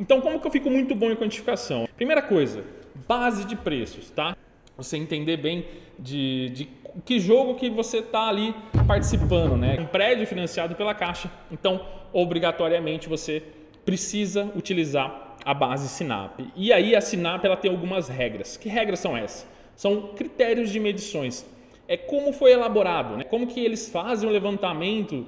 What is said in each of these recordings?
Então, como que eu fico muito bom em quantificação? Primeira coisa, base de preços, tá? Você entender bem de que jogo que você está ali participando, né? Um prédio financiado pela Caixa, então obrigatoriamente você precisa utilizar a base SINAP. E aí a SINAP ela tem algumas regras. Que regras são essas? São critérios de medições. É como foi elaborado, né? Como que eles fazem o levantamento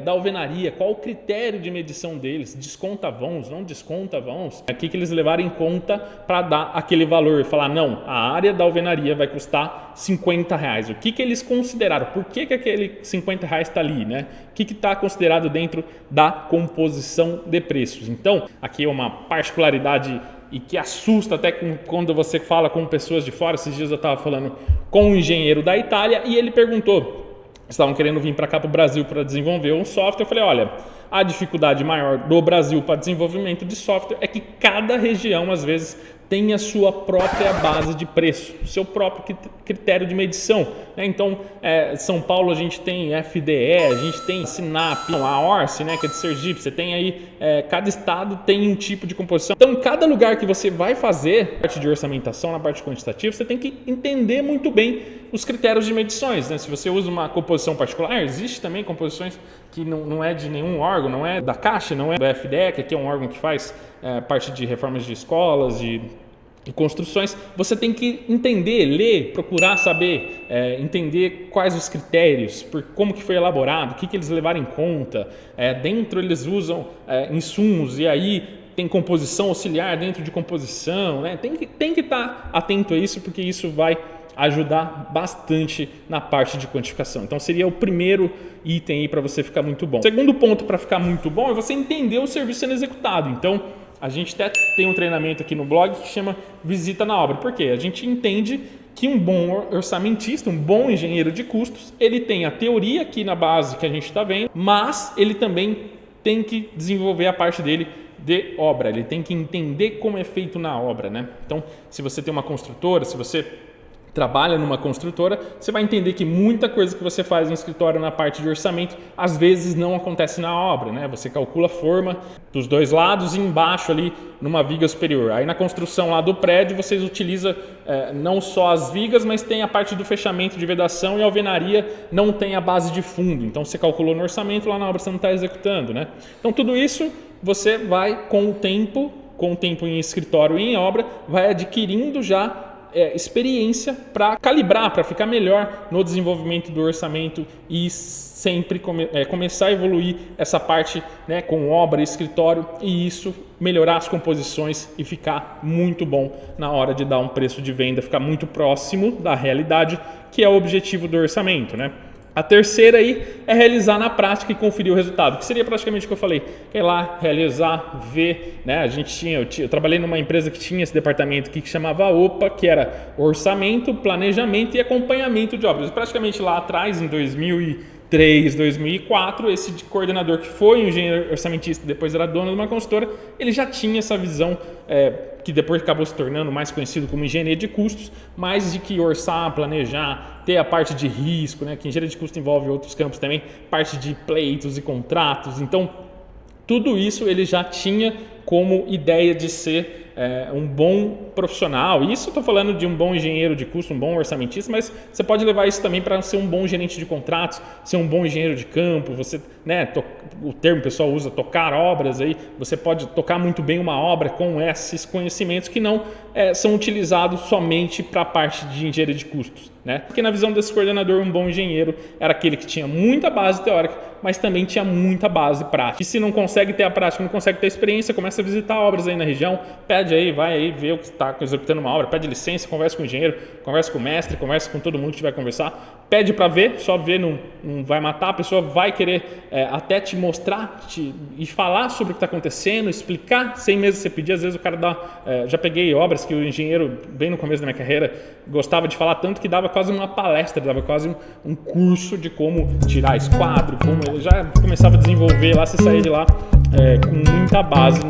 da alvenaria, qual o critério de medição deles, desconta vãos, não desconta vãos, o que eles levaram em conta para dar aquele valor, falar não, a área da alvenaria vai custar R$50, o que eles consideraram, por que aquele R$50 está ali, né? O que está considerado dentro da composição de preços. Então, aqui é uma particularidade e que assusta até quando você fala com pessoas de fora. Esses dias eu estava falando com um engenheiro da Itália e ele perguntou, estavam querendo vir para cá para o Brasil para desenvolver um software. Eu falei, olha, a dificuldade maior do Brasil para desenvolvimento de software é que cada região às vezes tem a sua própria base de preço, seu próprio critério de medição, né? Então, São Paulo a gente tem FDE, a gente tem SINAP, a ORCE, né, que é de Sergipe, você tem aí, cada estado tem um tipo de composição. Então, cada lugar que você vai fazer parte de orçamentação, na parte quantitativa, você tem que entender muito bem os critérios de medições, né? Se você usa uma composição particular, existe também composições que não é de nenhum órgão, não é da Caixa, não é do FDE, que aqui é um órgão que faz parte de reformas de escolas, de construções. Você tem que entender, ler, procurar saber, entender quais os critérios, como que foi elaborado, o que eles levaram em conta. Dentro eles usam insumos e aí tem composição auxiliar dentro de composição, né? Tem que estar atento a isso, porque isso vai ajudar bastante na parte de quantificação. Então seria o primeiro item aí para você ficar muito bom. O segundo ponto para ficar muito bom é você entender o serviço sendo executado. Então a gente até tem um treinamento aqui no blog que chama Visita na Obra. Por quê? A gente entende que um bom orçamentista, um bom engenheiro de custos, ele tem a teoria aqui na base que a gente está vendo, mas ele também tem que desenvolver a parte dele de obra. Ele tem que entender como é feito na obra, né? Então, se você tem uma construtora, se você trabalha numa construtora, você vai entender que muita coisa que você faz no escritório na parte de orçamento, às vezes não acontece na obra, né? Você calcula a forma dos dois lados e embaixo ali numa viga superior. Aí na construção lá do prédio, vocês utilizam não só as vigas, mas tem a parte do fechamento de vedação e a alvenaria não tem a base de fundo. Então você calculou no orçamento, lá na obra você não está executando, né? Então tudo isso você vai com o tempo em escritório e em obra, vai adquirindo já experiência para calibrar, para ficar melhor no desenvolvimento do orçamento e sempre começar a evoluir essa parte, né, com obra e escritório, e isso melhorar as composições e ficar muito bom na hora de dar um preço de venda, ficar muito próximo da realidade, que é o objetivo do orçamento, né? A terceira aí é realizar na prática e conferir o resultado, que seria praticamente o que eu falei, é lá realizar, ver, né? Eu trabalhei numa empresa que tinha esse departamento aqui que chamava OPA, que era orçamento, planejamento e acompanhamento de obras. Praticamente lá atrás, em 2003, 2004, esse coordenador que foi um engenheiro orçamentista, depois era dono de uma consultora, ele já tinha essa visão que depois acabou se tornando mais conhecido como engenharia de custos, mais de que orçar, planejar, ter a parte de risco, né? Que engenharia de custo envolve outros campos também, parte de pleitos e contratos. Então, tudo isso ele já tinha como ideia de ser um bom profissional. Isso eu estou falando de um bom engenheiro de custo, um bom orçamentista, mas você pode levar isso também para ser um bom gerente de contratos, ser um bom engenheiro de campo. Você, né, o termo o pessoal usa, tocar obras, aí você pode tocar muito bem uma obra com esses conhecimentos que não são utilizados somente para a parte de engenharia de custos, né? Porque na visão desse coordenador, um bom engenheiro era aquele que tinha muita base teórica, mas também tinha muita base prática. E se não consegue ter a prática, não consegue ter a experiência, começa a visitar obras aí na região, pede aí, vai aí ver o que está executando uma obra, pede licença, conversa com o engenheiro, conversa com o mestre, conversa com todo mundo que vai conversar, pede para ver, só ver não vai matar, a pessoa vai querer até te mostrar e falar sobre o que está acontecendo, explicar, sem mesmo você pedir. Às vezes o cara dá, já peguei obras que o engenheiro, bem no começo da minha carreira, gostava de falar tanto que dava quase uma palestra, dava quase um curso de como tirar esquadro, como ele já começava a desenvolver lá, você saía de lá com muita base.